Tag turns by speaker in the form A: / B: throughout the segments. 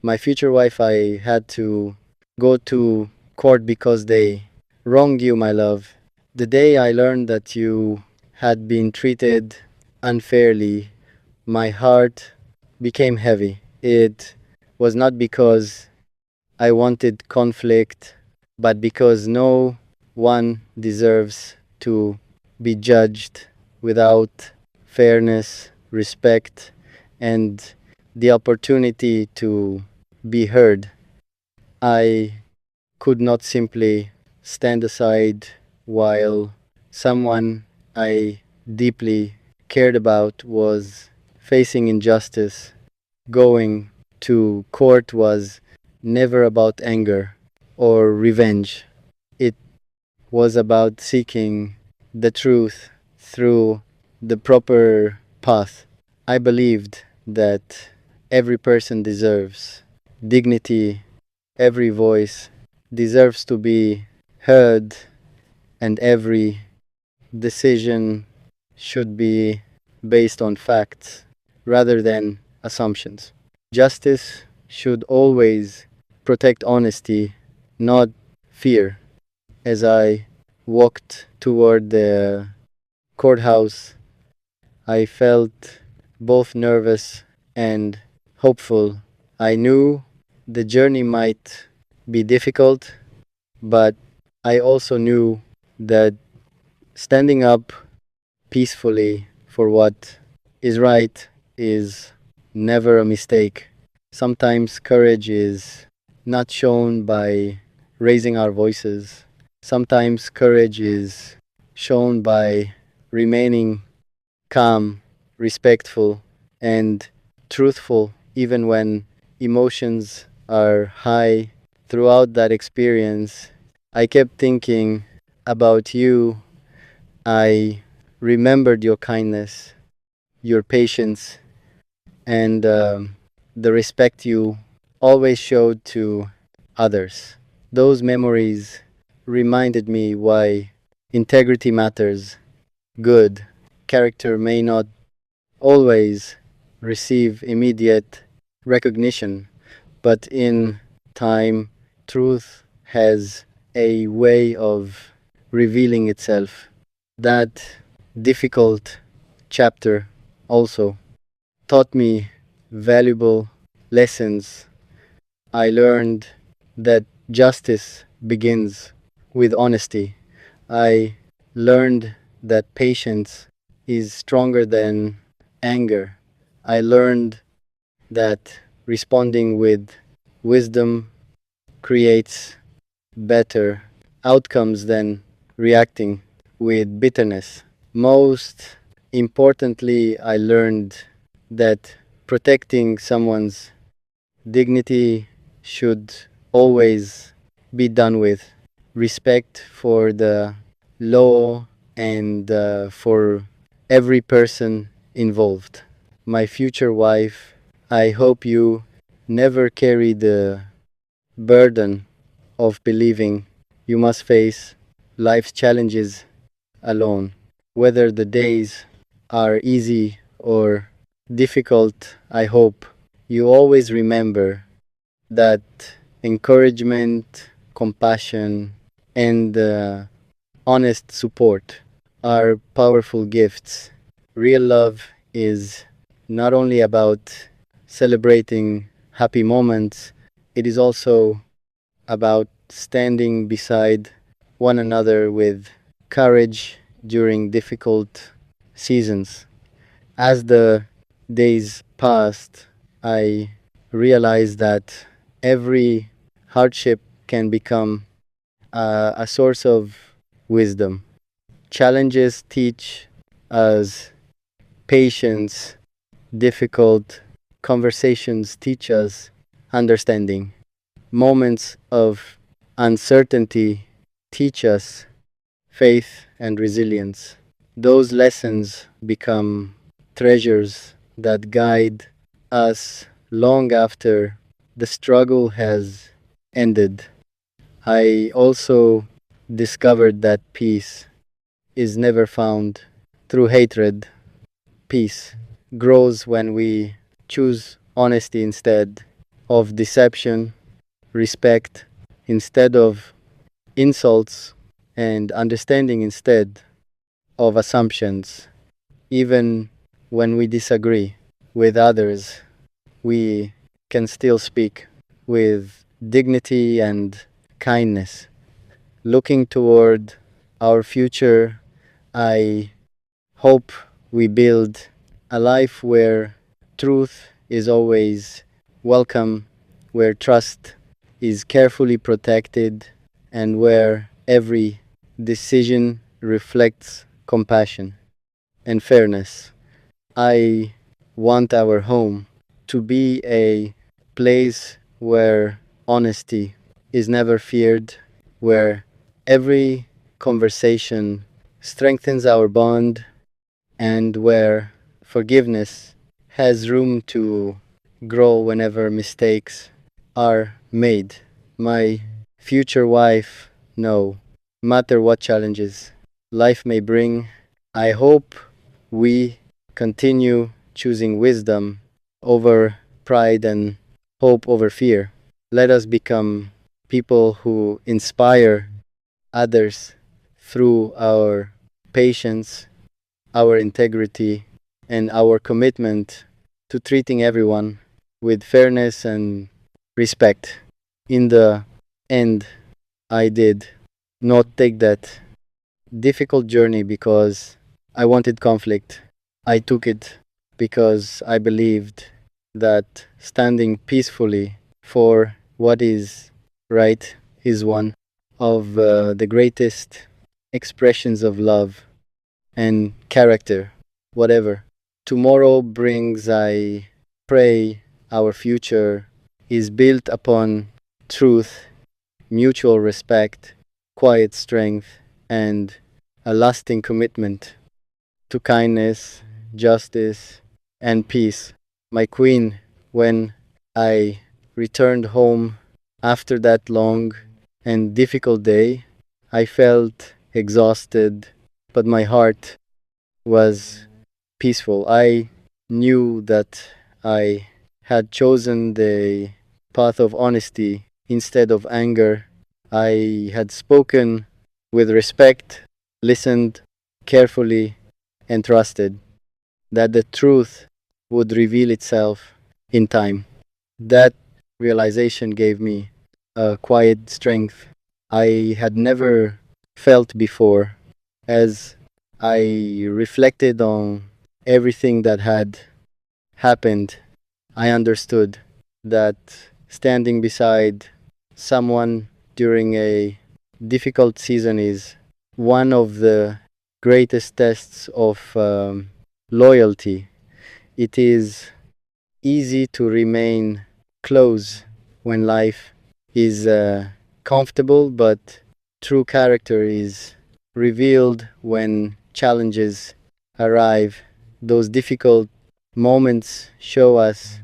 A: my future wife, I had to go to court because they wronged you, my love. The day I learned that you had been treated unfairly, my heart became heavy. It was not because I wanted conflict, but because no one deserves to be judged without fairness, respect, and the opportunity to be heard. I could not simply stand aside while someone I deeply cared about was facing injustice. Going to court was never about anger or revenge. It was about seeking the truth through the proper path. I believed that every person deserves dignity, every voice deserves to be heard, and every decision should be based on facts rather than assumptions. Justice should always protect honesty, not fear. As I walked toward the courthouse, I felt both nervous and hopeful. I knew the journey might be difficult, but I also knew that standing up peacefully for what is right is never a mistake. Sometimes courage is not shown by raising our voices. Sometimes courage is shown by remaining calm, respectful, and truthful even when emotions are high. Throughout that experience, I kept thinking about you. I remembered your kindness, your patience, and the respect you always showed to others. Those memories reminded me why integrity matters. Good character may not always receive immediate recognition, but in time, truth has a way of revealing itself. That difficult chapter also taught me valuable lessons. I learned that justice begins with honesty. I learned that patience is stronger than anger. I learned that responding with wisdom creates better outcomes than reacting with bitterness. Most importantly, I learned that protecting someone's dignity should always be done with respect for the law and for every person involved. My future wife, I hope you never carry the burden of believing you must face life's challenges alone. Whether the days are easy or difficult, I hope you always remember that encouragement, compassion, and honest support are powerful gifts. Real love is not only about celebrating happy moments, it is also about standing beside one another with courage during difficult seasons. As the days passed, I realized that every hardship can become a source of wisdom. Challenges teach us patience, difficult conversations teach us understanding. Moments of uncertainty teach us faith and resilience. Those lessons become treasures that guide us long after the struggle has ended. I also discovered that peace is never found through hatred. Peace grows when we choose honesty instead. of deception, respect instead of insults, and understanding instead of assumptions. Even when we disagree with others, we can still speak with dignity and kindness. Looking toward our future, I hope we build a life where truth is always welcome, where trust is carefully protected, and where every decision reflects compassion and fairness. I want our home to be a place where honesty is never feared, where every conversation strengthens our bond, and where forgiveness has room to grow whenever mistakes are made. My future wife, no matter what challenges life may bring, I hope we continue choosing wisdom over pride and hope over fear. Let us become people who inspire others through our patience, our integrity, and our commitment to treating everyone with fairness and respect. In the end, I did not take that difficult journey because I wanted conflict. I took it because I believed that standing peacefully for what is right is one of the greatest expressions of love and character. Whatever tomorrow brings, I pray our future is built upon truth, mutual respect, quiet strength, and a lasting commitment to kindness, justice, and peace. My queen, when I returned home after that long and difficult day, I felt exhausted, but my heart was peaceful. I knew that I had chosen the path of honesty instead of anger. I had spoken with respect, listened carefully, and trusted that the truth would reveal itself in time. That realization gave me a quiet strength I had never felt before. As I reflected on everything that had happened, I understood that standing beside someone during a difficult season is one of the greatest tests of loyalty. It is easy to remain close when life is comfortable, but true character is revealed when challenges arrive. Those difficult moments show us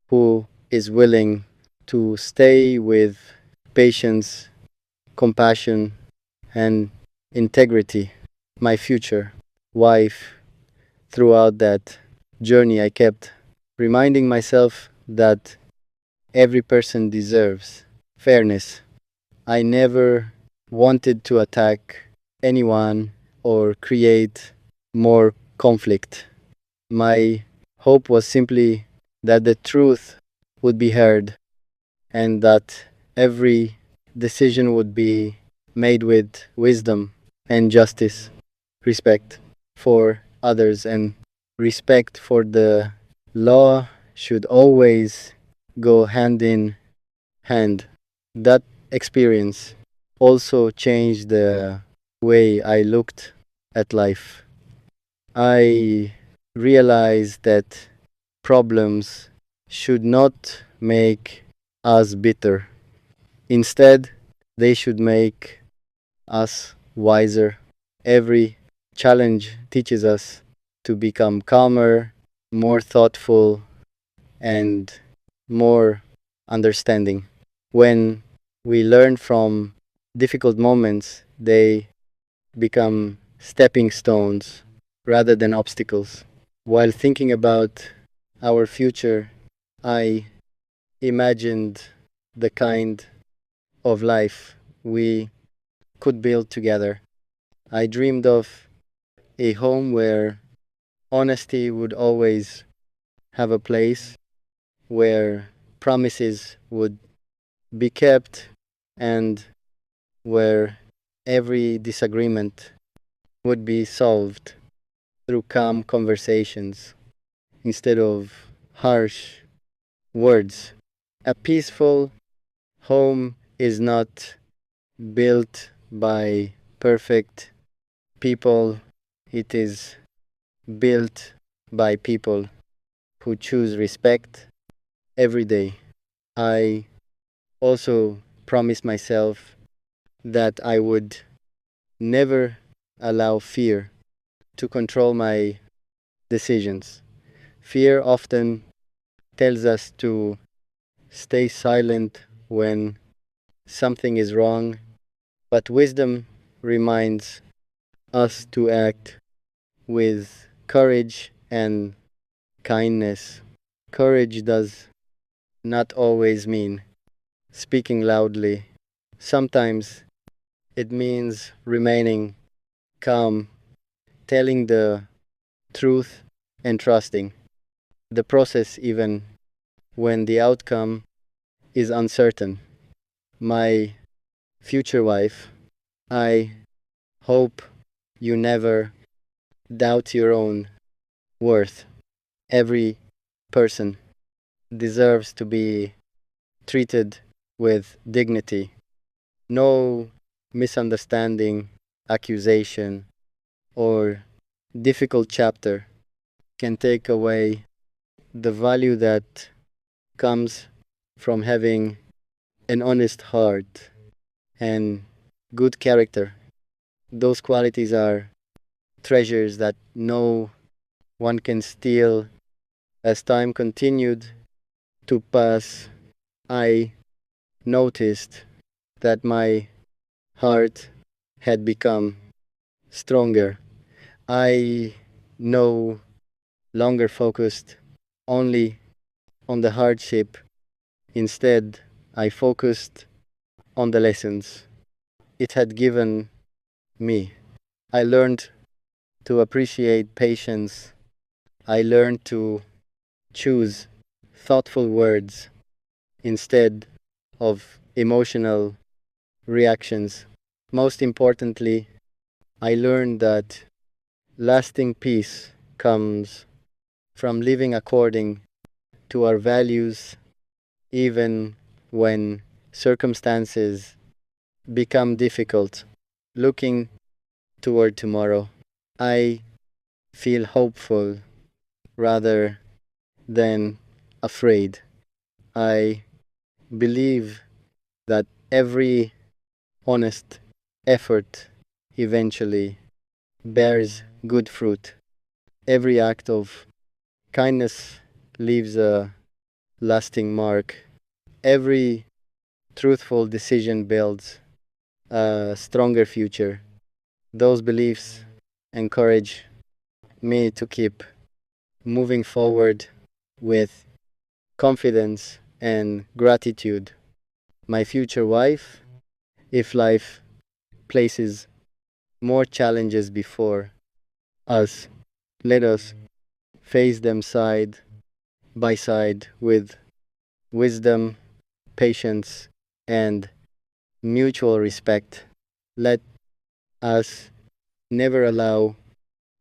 A: who is willing to stay with patience, compassion, and integrity. My future wife, throughout that journey, I kept reminding myself that every person deserves fairness. I never wanted to attack anyone or create more conflict. My hope was simply that the truth would be heard and that every decision would be made with wisdom and justice, respect for others, and respect for the law should always go hand in hand. That experience also changed the way I looked at life. I realized that problems should not make us bitter. Instead, they should make us wiser. Every challenge teaches us to become calmer, more thoughtful, and more understanding. When we learn from difficult moments, they become stepping stones rather than obstacles. While thinking about our future, I imagined the kind of life we could build together. I dreamed of a home where honesty would always have a place, where promises would be kept, and where every disagreement would be solved through calm conversations instead of harsh words. A peaceful home is not built by perfect people, it is built by people who choose respect every day. I also promised myself that I would never allow fear to control my decisions. Fear often tells us to stay silent when something is wrong, but wisdom reminds us to act with courage and kindness. Courage does not always mean speaking loudly. Sometimes it means remaining calm, telling the truth, and trusting the process even when the outcome is uncertain. My future wife, I hope you never doubt your own worth. Every person deserves to be treated with dignity. No misunderstanding, accusation, or difficult chapter can take away the value that comes from having an honest heart and good character. Those qualities are treasures that no one can steal. As time continued to pass, I noticed that my heart had become stronger. I no longer focused only on the hardship. Instead, I focused on the lessons it had given me. I learned to appreciate patience. I learned to choose thoughtful words instead of emotional reactions. Most importantly, I learned that lasting peace comes from living according to our values, even when circumstances become difficult. Looking toward tomorrow, I feel hopeful rather than afraid. I believe that every honest effort eventually bears good fruit. Every act of kindness leaves a lasting mark. Every truthful decision builds a stronger future. Those beliefs encourage me to keep moving forward with confidence and gratitude. My future wife, if life places more challenges before us, let us face them side by side with wisdom, patience, and mutual respect. Let us never allow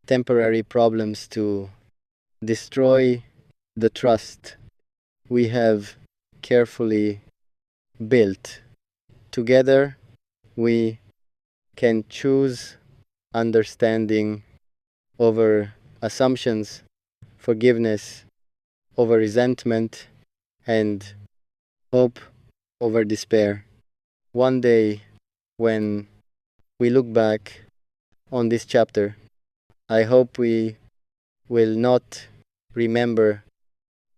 A: temporary problems to destroy the trust we have carefully built. Together, we can choose understanding over assumptions, forgiveness over resentment, and hope over despair. One day, when we look back on this chapter, I hope we will not remember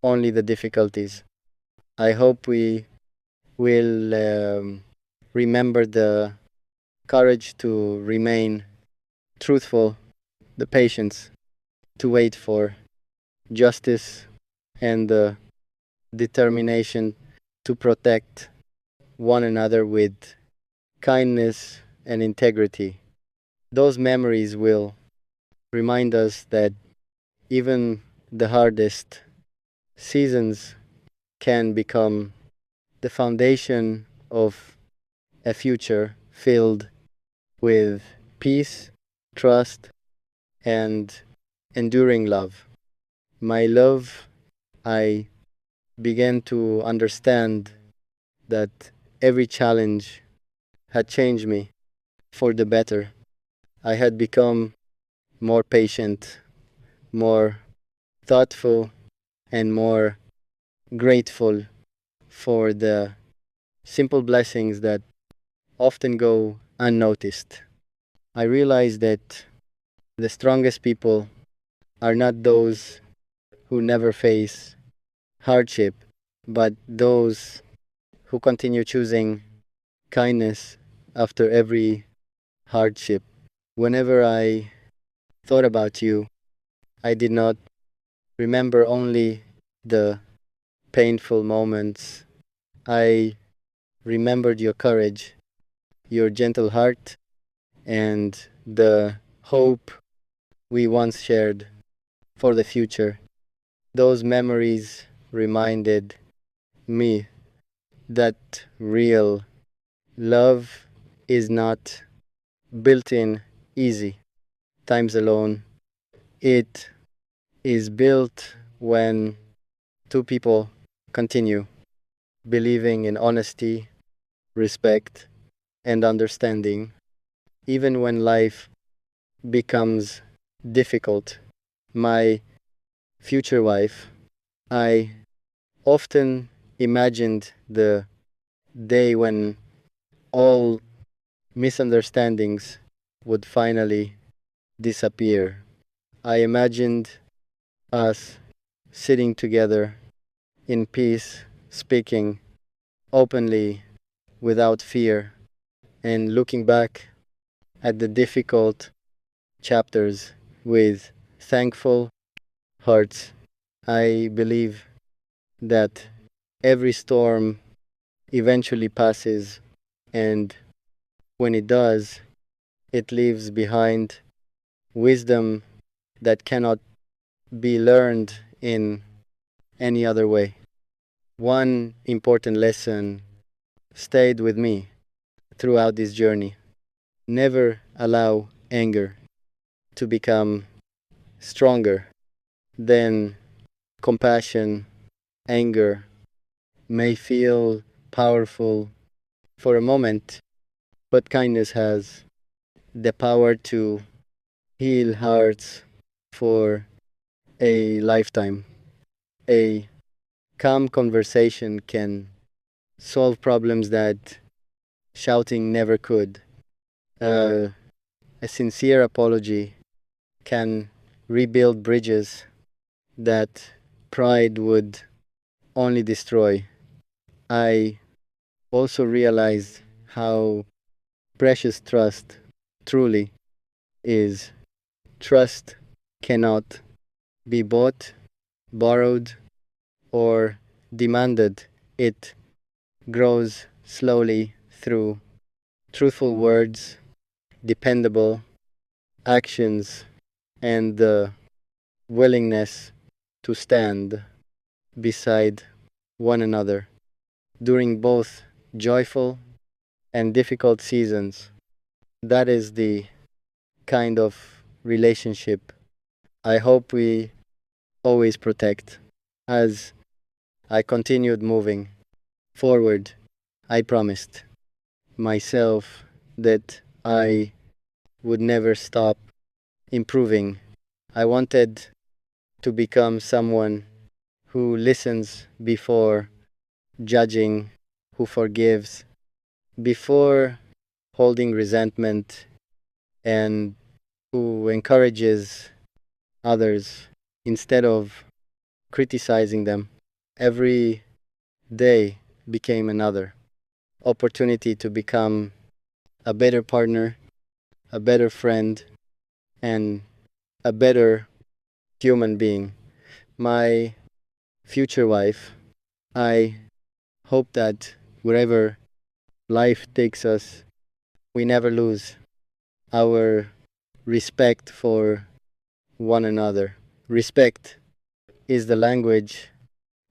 A: only the difficulties. I hope we will remember the courage to remain truthful, the patience to wait for justice, and the determination to protect one another with kindness and integrity. Those memories will remind us that even the hardest seasons can become the foundation of a future filled with peace, trust, and enduring love. My love, I began to understand that every challenge had changed me for the better. I had become more patient, more thoughtful, and more grateful for the simple blessings that often go unnoticed. I realized that the strongest people are not those who never face hardship, but those who continue choosing kindness after every hardship. Whenever I thought about you, I did not remember only the painful moments. I remembered your courage, your gentle heart, and the hope we once shared for the future. Those memories reminded me that real love is not built in easy times alone. It is built when two people continue believing in honesty, respect, and understanding, even when life becomes difficult. My future wife, I often imagined the day when all misunderstandings would finally disappear. I imagined us sitting together in peace, speaking openly without fear, and looking back at the difficult chapters with thankful hearts. I believe that every storm eventually passes, and when it does, it leaves behind wisdom that cannot be learned in any other way. One important lesson stayed with me throughout this journey. Never allow anger to become stronger than compassion. Anger may feel powerful for a moment, but kindness has the power to heal hearts for a lifetime. A calm conversation can solve problems that shouting never could. Uh, a sincere apology can rebuild bridges that pride would only destroy. I also realized how precious trust truly is. Trust cannot be bought, borrowed, or demanded. It grows slowly through truthful words, dependable actions, and the willingness to stand beside one another during both joyful and difficult seasons. That is the kind of relationship I hope we always protect. As I continued moving forward, I promised myself that I would never stop improving. I wanted to become someone who listens before judging, who forgives before holding resentment, and who encourages others instead of criticizing them. Every day became another opportunity to become a better partner, a better friend, and a better human being. My future wife, I Hope that wherever life takes us, we never lose our respect for one another. Respect is the language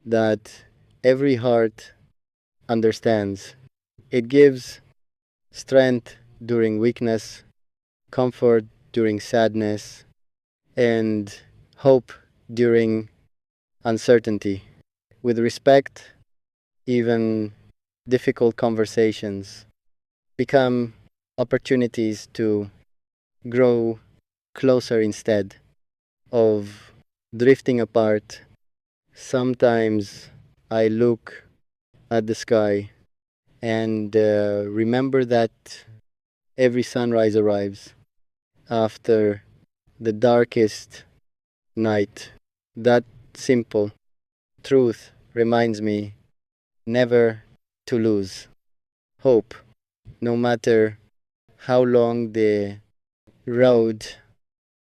A: that every heart understands. It gives strength during weakness, comfort during sadness, and hope during uncertainty. With respect, even difficult conversations become opportunities to grow closer instead of drifting apart. Sometimes I look at the sky and remember that every sunrise arrives after the darkest night. That simple truth reminds me never to lose hope, no matter how long the road